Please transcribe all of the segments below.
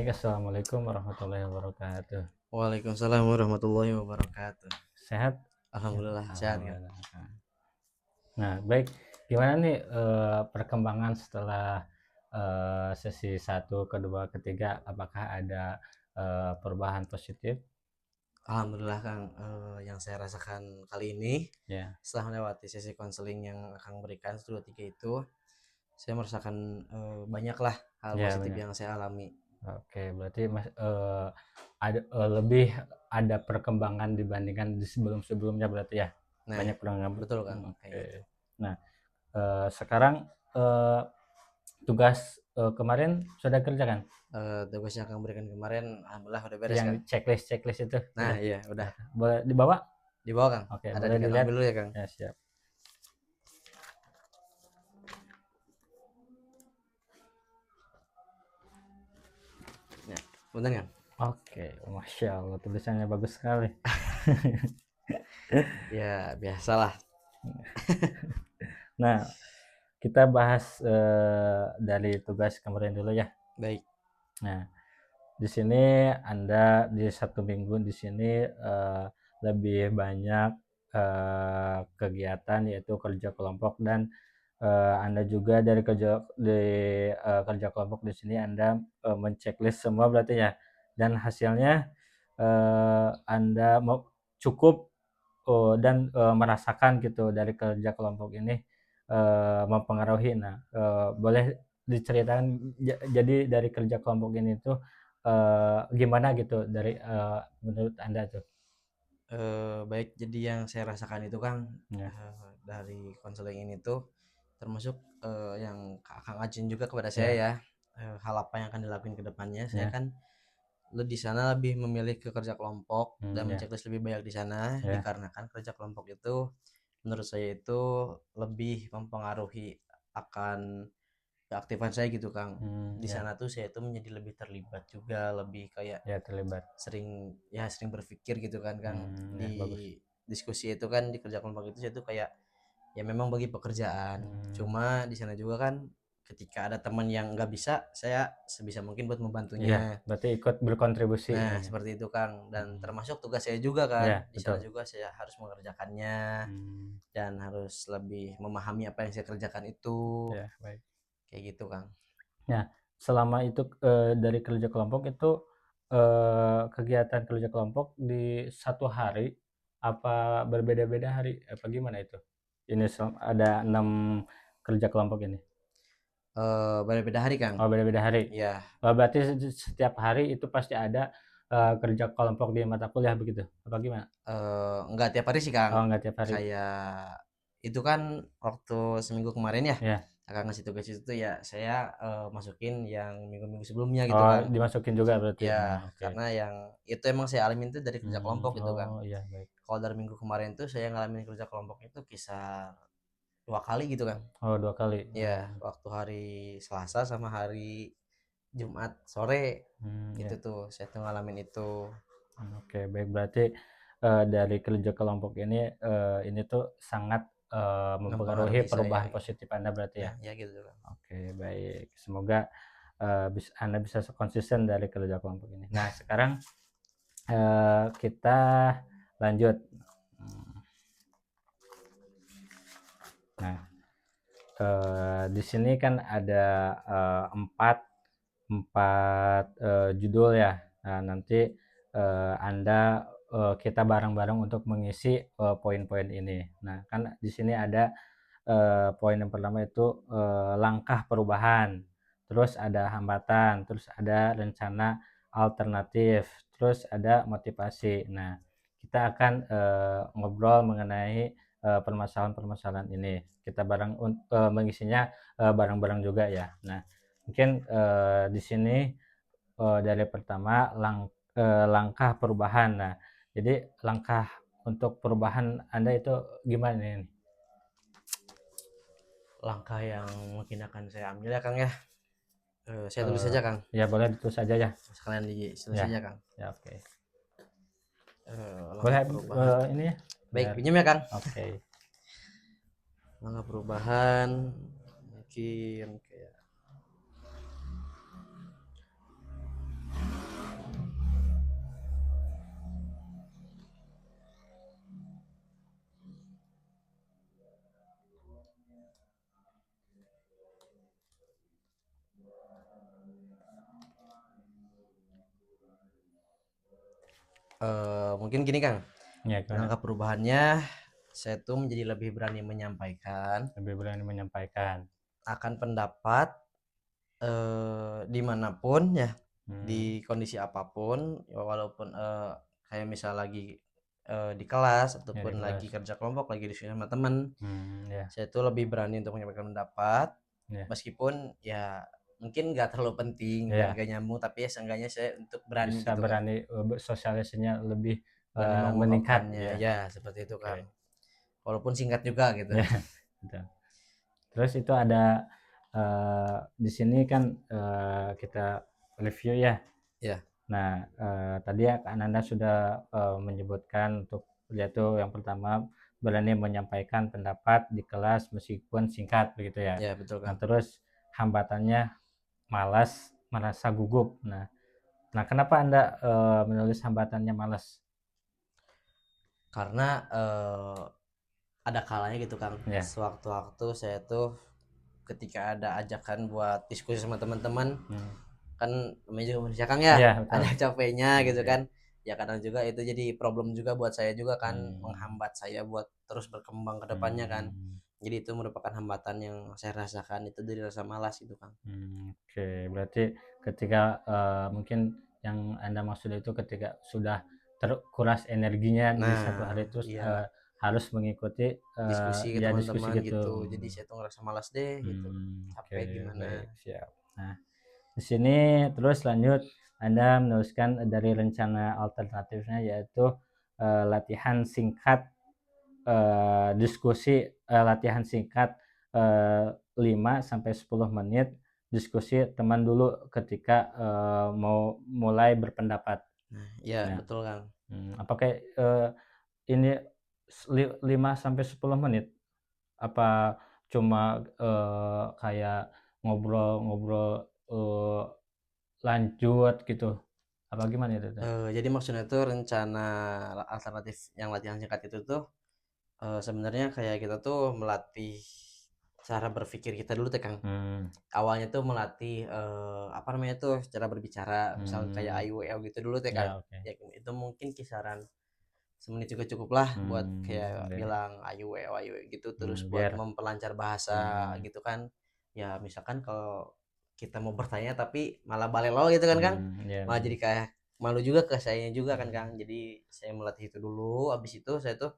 Baik, assalamualaikum warahmatullahi wabarakatuh. Waalaikumsalam warahmatullahi wabarakatuh. Sehat? Ya, Alhamdulillah sehat kan. alhamdulillah. Nah, baik. Gimana nih perkembangan setelah sesi satu, kedua, ketiga? Apakah ada perubahan positif? Alhamdulillah Kang, yang saya rasakan kali ini Ya, setelah melewati sesi konseling yang Kang berikan 1, 2, 3 itu, saya merasakan banyaklah hal ya positif benar. yang saya alami. Oke, berarti Mas ada lebih ada perkembangan dibandingkan di sebelum-sebelumnya berarti ya? Nah, Banyak perkembangan. betul Kang, kayak Oke. gitu. Nah, sekarang tugas kemarin sudah kerjakan? Tugas yang Kang berikan kemarin alhamdulillah udah beres Kang. Yang checklist itu Nah, udah? iya udah. Boleh dibawa? Di bawah Kang. Oke, Ada boleh di kantong dilihat? ambil dulu ya Kang. Ya, siap. Ya, punten Kang. Oke, Masya Allah, tulisannya bagus sekali. Ya, biasalah. Nah, kita bahas dari tugas kemarin dulu ya. Baik. Nah, di sini Anda di satu minggu di sini lebih banyak kegiatan yaitu kerja kelompok dan Anda juga dari kerja kelompok di sini Anda menceklis semua berarti ya, dan hasilnya Anda cukup dan merasakan gitu dari kerja kelompok ini mempengaruhi. Nah, boleh diceritakan jadi dari kerja kelompok ini tuh gimana gitu dari menurut Anda tuh? Baik, jadi yang saya rasakan itu Kang, Ya, dari konseling ini tuh termasuk, yang Kang ajuin juga kepada saya ya, ya, hal apa yang akan dilakuin ke depannya. Saya ya, kan di sana lebih memilih ke kerja kelompok dan ya, menceklis lebih banyak di sana, ya, dikarenakan kerja kelompok itu menurut saya itu lebih mempengaruhi akan keaktifan saya gitu Kang. Di ya, sana tuh saya tuh menjadi lebih terlibat juga, lebih kayak ya terlibat. sering berpikir gitu kan Kang. Ya bagus. Di diskusi itu kan di kerja kelompok itu saya tuh kayak ya memang bagi pekerjaan. Hmm, Cuma di sana juga kan ketika ada teman yang nggak bisa, saya sebisa mungkin buat iya, membantunya. berarti ikut berkontribusi Nah, ininya. seperti itu Kang, dan Hmm, termasuk tugas saya juga kan. ya Di sana betul. juga saya harus mengerjakannya Hmm, dan harus lebih memahami apa yang saya kerjakan itu. ya baik. Kayak gitu Kang. Nah, selama itu dari kerja kelompok itu kegiatan kerja kelompok di satu hari apa berbeda-beda hari? Apa gimana itu? Ini ada 6 kerja kelompok ini? Beda-beda hari Kang. Oh, beda-beda hari. Ya, Oh, berarti setiap hari itu pasti ada kerja kelompok di mata kuliah begitu? Apa gimana? enggak tiap hari sih Kang. Oh, enggak tiap hari. Kayak itu kan waktu seminggu kemarin ya, Ya. Kakak ngasih tugas itu tuh ya saya masukin yang minggu-minggu sebelumnya gitu Oh, Kang. dimasukin juga berarti. Ya, Oh, oke. karena yang itu emang saya alamin tuh dari kerja kelompok gitu Kang. Oh iya baik. Kalau dari minggu kemarin tuh saya ngalamin kerja kelompok itu kisar 2 kali gitu Kang. Oh, 2 kali. Ya, waktu hari Selasa sama hari Jumat sore itu Ya. tuh saya tuh ngalamin itu. Oke, baik. Berarti dari kerja kelompok ini tuh sangat mempengaruhi Mempengaruhi saya. perubahan positif Anda berarti ya? Nah, ya gitu Kang. Oke, baik. Semoga Anda bisa konsisten dari kerja kelompok ini. Nah, sekarang kita lanjut. Nah, di sini kan ada empat empat judul ya. Nah, nanti Anda kita bareng-bareng untuk mengisi poin-poin ini. Nah, kan di sini ada poin yang pertama itu langkah perubahan, terus ada hambatan, terus ada rencana alternatif, terus ada motivasi. Nah, kita akan ngobrol mengenai permasalahan-permasalahan ini. Kita mengisinya bareng-bareng juga ya. Nah, mungkin di sini dari pertama langkah perubahan. Nah, jadi langkah untuk perubahan Anda itu gimana ini? Langkah yang mungkin akan saya ambil ya Kang ya. Saya tulis Eh, saja Kang. ya boleh ditulis saja ya. Sekalian ditulis Ya, saja Kang. ya oke. Langkah Boleh perubahan. ini ya, Baik, biar pinjam ya Kang. oke. Langkah perubahan mungkin kayak Mungkin gini Kang, Ya, gimana? langkah perubahannya saya tuh menjadi lebih berani menyampaikan Lebih berani menyampaikan. akan pendapat dimanapun ya, Hmm, di kondisi apapun, ya walaupun kayak misal lagi di kelas ya di ataupun kelas. lagi kerja kelompok, lagi diskusi sama teman, Ya, saya tuh lebih berani untuk menyampaikan pendapat, ya, meskipun ya mungkin nggak terlalu penting dan ya. gak nyambung, tapi ya seenggaknya saya untuk berani Bisa gitu kan, berani bersosialisasinya lebih berani meningkat, mengungkapkannya, ya. ya seperti itu Kang. Oke, Walaupun singkat juga gitu. ya, betul. Terus itu ada di sini kan kita review ya. Ya, Nah, tadi ya Kak Ananda sudah menyebutkan untuk yaitu yang pertama berani menyampaikan pendapat di kelas meskipun singkat begitu ya. ya betul Nah, Kang. terus hambatannya malas, merasa gugup. Nah, kenapa Anda menulis hambatannya malas? Karena ada kalanya gitu Kang, Ya. sewaktu-waktu saya tuh ketika ada ajakan buat diskusi sama teman-teman, Hmm. kan namanya juga manusia Kang ya, Iya, betul. ada capeknya Hmm, gitu ya. kan. Ya kadang juga itu jadi problem juga buat saya juga kan, Hmm. menghambat saya buat terus berkembang ke depannya kan. Hmm. Jadi itu merupakan hambatan yang saya rasakan itu dari rasa malas itu Kang. Oke, berarti ketika mungkin yang Anda maksud itu ketika sudah terkuras energinya di satu Nah, hari terus iya, harus mengikuti diskusi ke ya diskusi teman-teman gitu. gitu. Jadi saya tuh ngerasa malas deh gitu. Oke, Capek gimana. baik, siap. Nah, di sini terus lanjut Anda menuliskan dari rencana alternatifnya yaitu latihan singkat latihan singkat 5 sampai 10 menit diskusi teman dulu ketika mau mulai berpendapat. Nah, iya Nah, betul Kang. apakah ini 5 sampai 10 menit? Apa cuma kayak ngobrol-ngobrol lanjut gitu? Apa gimana itu teh? Jadi maksudnya tuh rencana alternatif yang latihan singkat itu tuh sebenarnya kayak kita tuh melatih cara berpikir kita dulu tuh Kang. Hmm, Awalnya tuh melatih apa namanya tuh cara berbicara, misal kayak hmm, IWL gitu dulu tuh Kang. ya oke. Ya itu mungkin kisaran semenit juga cukup lah buat kayak Ya. bilang ayu gitu, terus buat Biar memperlancar bahasa hmm, gitu kan. Ya misalkan kalau kita mau bertanya tapi malah balelo gitu kan Kang, ya malah benar. jadi kayak malu juga ke sayanya juga kan Kang. Jadi saya melatih itu dulu, habis itu saya tuh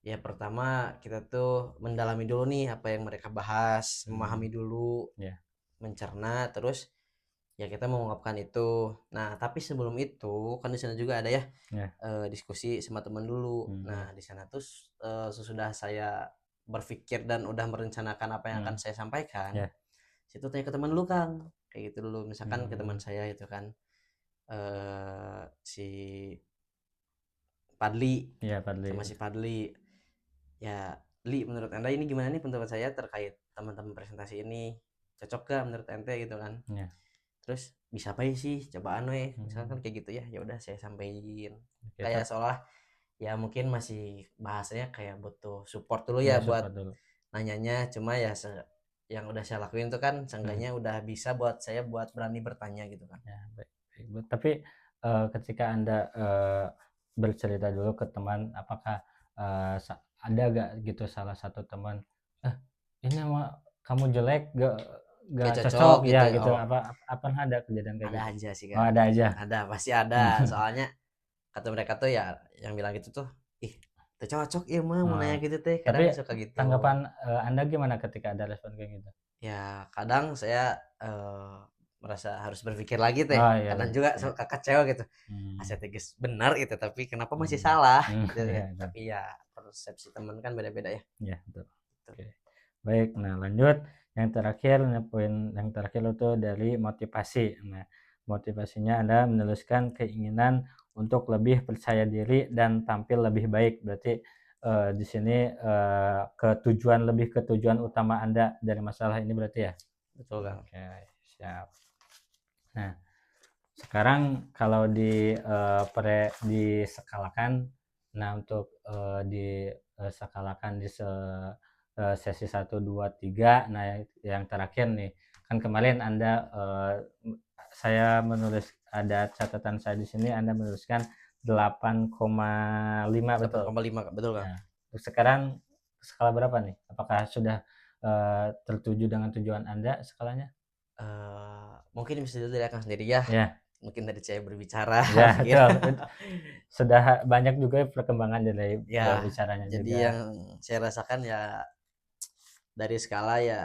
ya pertama kita tuh mendalami dulu nih apa yang mereka bahas, Hmm, memahami dulu, ya, mencerna, terus ya kita mengungkapkan itu. Nah tapi sebelum itu kan di sana juga ada ya ya, diskusi sama teman dulu. ya, Nah di sana tuh sesudah saya berpikir dan udah merencanakan apa yang akan hmm, saya sampaikan, ya, situ tanya ke teman dulu Kang, kayak gitu dulu. Misalkan ke teman hmm, saya itu kan si Padli, ya Fadli, sama si Padli, ya Li menurut anda ini gimana nih pendapat saya terkait teman-teman presentasi ini, cocok gak menurut ente gitu kan. ya, Terus bisa apa sih cobaan weh misalkan hmm, kayak gitu ya, ya udah saya sampaikan oke, kayak seolah ya mungkin masih bahasanya kayak butuh support dulu ya ya buat support dulu, nanyanya, cuma ya yang udah saya lakuin itu kan hmm, seenggaknya udah bisa buat saya buat berani bertanya gitu kan. ya baik, baik. Tapi ketika Anda bercerita dulu ke teman, apakah ada gak gitu salah satu teman, eh ini mah kamu jelek, gak Gak cocok cocok gitu ya ya. gitu, Oh, apa ada kejadian kayak ada gitu? aja sih Oh Kang, ada aja. ada pasti ada, soalnya kata mereka tuh ya yang bilang gitu tuh, ih tuh cocok ya mah mau Oh, nanya gitu teh, kadang tapi suka gitu. tanggapan Anda gimana ketika ada respon kayak gitu? Ya kadang saya merasa harus berpikir lagi teh, Oh iya kadang iya juga iya. suka kecewa gitu, Hmm, saya tegas benar gitu tapi kenapa masih hmm, salah gitu iya teh. betul. Tapi ya persepsi teman kan beda-beda ya Iya betul. gitu. Oke. Baik, nah lanjut yang terakhir, nah poin yang terakhir itu dari motivasi. Nah, motivasinya Anda menuliskan keinginan untuk lebih percaya diri dan tampil lebih baik. Berarti di sini lebih ke tujuan utama Anda dari masalah ini berarti ya? Betul Kang. Oke, siap. Nah, sekarang kalau diskalakan, nah untuk diskalakan sesi 1, 2, 3, nah yang terakhir nih, kan kemarin Anda saya menulis ada catatan saya di sini Anda menuliskan 8,5 betul? 8,5 betul Kang. Nah, untuk sekarang skala berapa nih? Apakah sudah, tertuju dengan tujuan Anda skalanya? Mungkin bisa dulu dari Akang sendiri ya, Ya, mungkin dari saya berbicara ya mungkin. betul, sudah banyak juga perkembangan dari Ya, bicaranya jadi yang juga. saya rasakan ya dari skala ya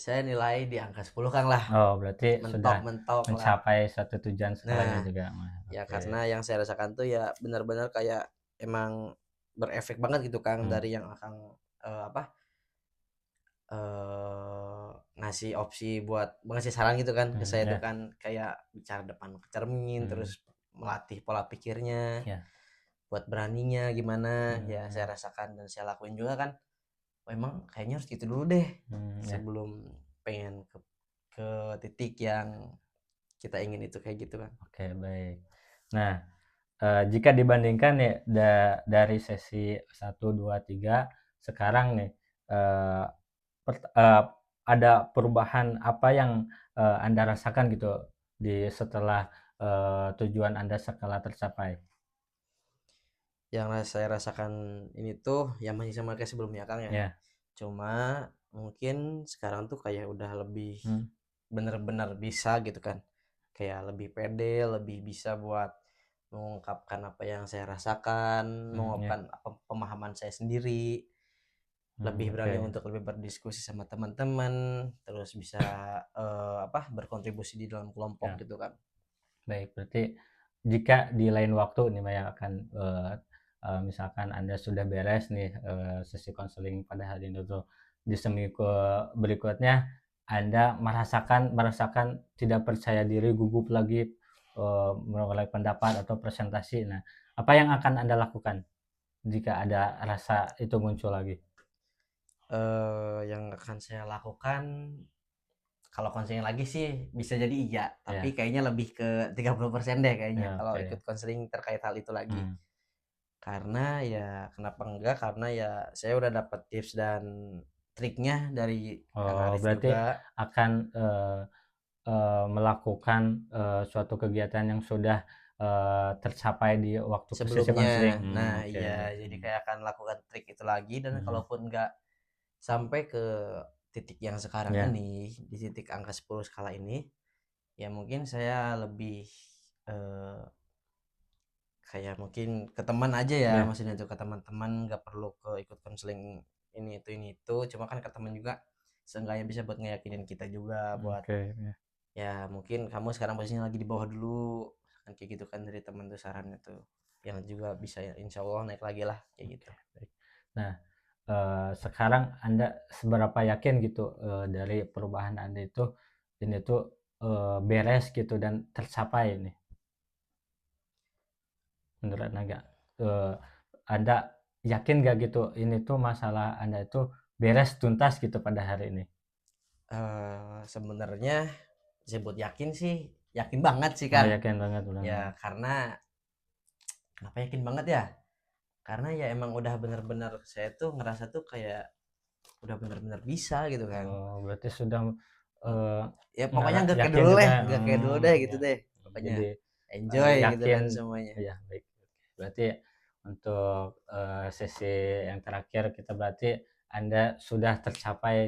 saya nilai di angka 10 Kang lah, Oh, berarti sudah mentok-mentok lah. mencapai suatu tujuan skalanya Nah, juga, Mas, ya oke. karena yang saya rasakan tuh ya benar-benar kayak emang berefek banget gitu Kang Mmm, dari yang Akang, apa, ngasih opsi buat ngasih saran gitu kan ke saya tuh ya, kan kayak bicara depan ke cermin, terus mhm, melatih pola pikirnya, iya, buat beraninya gimana, ya saya mmm, rasakan dan saya lakuin juga kan. Oh, emang kayaknya harus gitu dulu deh ya, sebelum pengen ke titik yang kita ingin itu kayak gitu kan. oke, baik. Nah, jika dibandingkan nih dari sesi 1, 2, 3 sekarang nih, eee, ada perubahan apa yang, Anda rasakan gitu setelah, tujuan Anda skala tercapai? Yang saya rasakan ini tuh ya masih sama kayak sebelumnya Kang ya. Ya, Cuma mungkin sekarang tuh kayak udah lebih mmm, bener-bener bisa gitu kan. Kayak lebih pede, lebih bisa buat mengungkapkan apa yang saya rasakan, iya, mengungkapkan apa pemahaman saya sendiri, lebih oke. berani untuk lebih berdiskusi sama teman-teman, terus bisa apa berkontribusi di dalam kelompok Ya, gitu kan. baik. Berarti jika di lain waktu nih Mbak ya akan, misalkan Anda sudah beres nih, sesi konseling pada hari ini tuh, di seminggu berikutnya Anda merasakan merasakan tidak percaya diri, gugup lagi, menolak pendapat atau presentasi. Nah, apa yang akan Anda lakukan jika ada rasa itu muncul lagi? Yang akan saya lakukan kalau konseling lagi sih bisa jadi iya, tapi Ya, kayaknya lebih ke 30% deh kayaknya ya, kalau ikut oke. konseling terkait hal itu lagi. Mmm. Karena ya kenapa enggak, karena ya saya udah dapat tips dan triknya dari Kang Oh, Arif berarti juga akan, melakukan, suatu kegiatan yang sudah, tercapai di waktu ke sesi sebelumnya. konseling. Nah, Oke, iya baik, jadi kayak akan lakukan trik itu lagi dan mhm, kalaupun enggak sampai ke titik yang sekarang iya, ini, di titik angka 10 skala ini, ya mungkin saya lebih eh, kayak mungkin ke teman aja ya, iya, maksudnya tuh ke teman-teman nggak perlu ke ikut konseling ini itu, cuma kan ke teman juga seenggaknya bisa buat ngeyakinin kita juga buat oke, iya, ya mungkin kamu sekarang posisinya lagi di bawah dulu kan kayak gitu kan dari teman tuh sarannya tuh yang juga bisa ya insya Allah naik lagi lah kayak oke, gitu. baik. Nah, sekarang Anda seberapa yakin gitu, dari perubahan Anda itu ini tuh, beres gitu dan tercapai nih menurut Anda nggak? Anda yakin nggak gitu ini tuh masalah Anda itu beres tuntas gitu pada hari ini? Sebenarnya disebut yakin sih yakin banget sih Oh, Kang, yakin banget ya banget. karena kenapa yakin banget ya, karena ya emang udah bener-bener saya tuh ngerasa tuh kayak udah bener-bener bisa gitu kan. Oh, berarti sudah, eee, Ya pokoknya nggak kayak yakin dulu juga, deh nggak kayak dulu deh gitu ya. deh pokoknya Jadi, enjoy gitu yakin kan semuanya. ya baik. Berarti untuk, sesi yang terakhir kita berarti Anda sudah tercapai,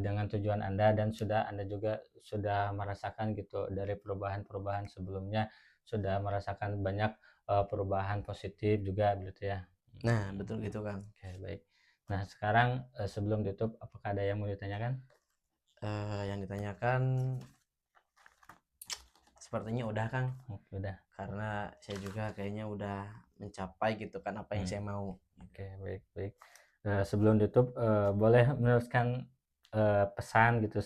dengan tujuan Anda dan Anda juga sudah merasakan gitu dari perubahan-perubahan sebelumnya, sudah merasakan banyak, perubahan positif juga berarti ya? Nah betul gitu Kang. Oke, baik. Nah sekarang, sebelum ditutup apakah ada yang mau ditanyakan? Yang ditanyakan sepertinya udah Kang, Oke, udah. karena saya juga kayaknya udah mencapai gitu kan apa yang Mmm. saya mau. Oke, baik baik. Sebelum ditutup, boleh meneruskan, pesan gitu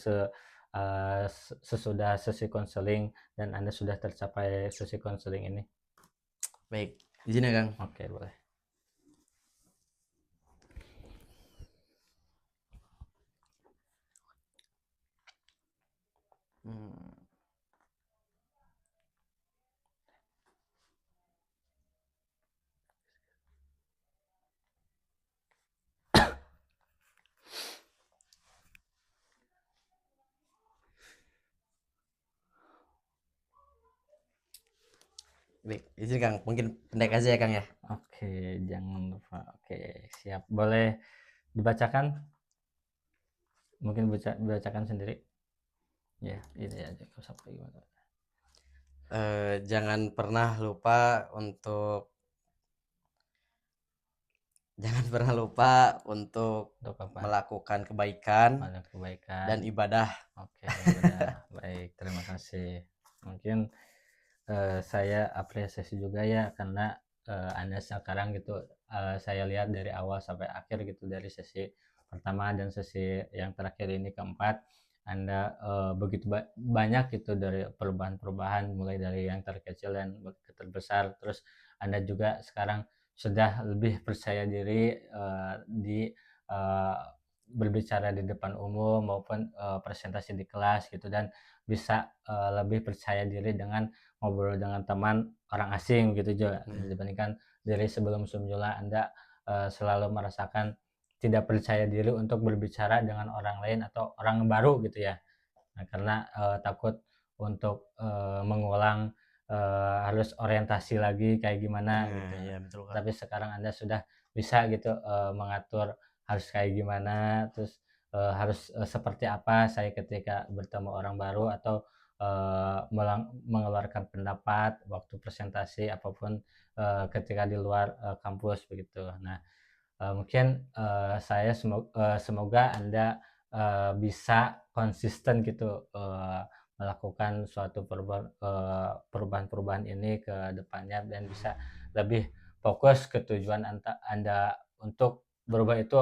sesudah sesi konseling dan Anda sudah tercapai sesi konseling ini? Baik, izin ya Kang. Oke, boleh. Hmm, Baik, izin Kang, mungkin pendek aja ya Kang ya. Oke, jangan lupa. Oke, siap. Boleh dibacakan? Mungkin dibacakan sendiri. Ya, ini aja sampai gimana. Jangan pernah lupa untuk jangan pernah lupa untuk Untuk apa? melakukan kebaikan Banyak kebaikan. dan ibadah. Oke, udah. Baik, terima kasih. Mungkin saya apresiasi juga ya karena Anda sekarang gitu saya lihat dari awal sampai akhir gitu dari sesi pertama dan sesi yang terakhir ini keempat Anda begitu banyak gitu dari perubahan-perubahan mulai dari yang terkecil dan terbesar terus Anda juga sekarang sudah lebih percaya diri di eh, berbicara di depan umum maupun presentasi di kelas gitu dan bisa lebih percaya diri dengan ngobrol dengan teman orang asing gitu juga dibandingkan dari sebelum-sebelumnya Anda selalu merasakan tidak percaya diri untuk berbicara dengan orang lain atau orang baru gitu ya. Nah, karena takut untuk mengulang harus orientasi lagi kayak gimana gitu. Iya betul Kang. Tapi sekarang Anda sudah bisa gitu mengatur harus kayak gimana, terus harus seperti apa saya ketika bertemu orang baru atau mengeluarkan pendapat waktu presentasi apapun ketika di luar kampus begitu. Nah, mungkin semoga Anda bisa konsisten gitu melakukan suatu perubahan-perubahan ini ke depannya dan bisa lebih fokus ke tujuan Anda untuk berubah itu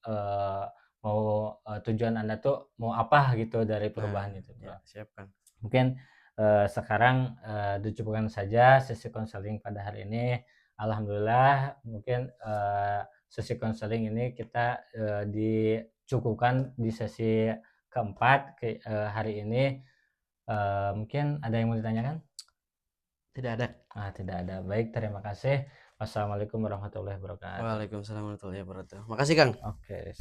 eh, mau tujuan Anda tuh mau apa gitu dari Nah, perubahan itu, ya Bro. siap Kang. Mungkin sekarang dicukupkan saja sesi konseling pada hari ini. Alhamdulillah mungkin sesi konseling ini kita dicukupkan di sesi keempat hari ini. Mungkin ada yang mau ditanyakan? Tidak ada. Tidak ada. Baik, terima kasih. Wassalamualaikum warahmatullahi wabarakatuh. Waalaikumsalam warahmatullahi wabarakatuh. Makasih Kang. Oke.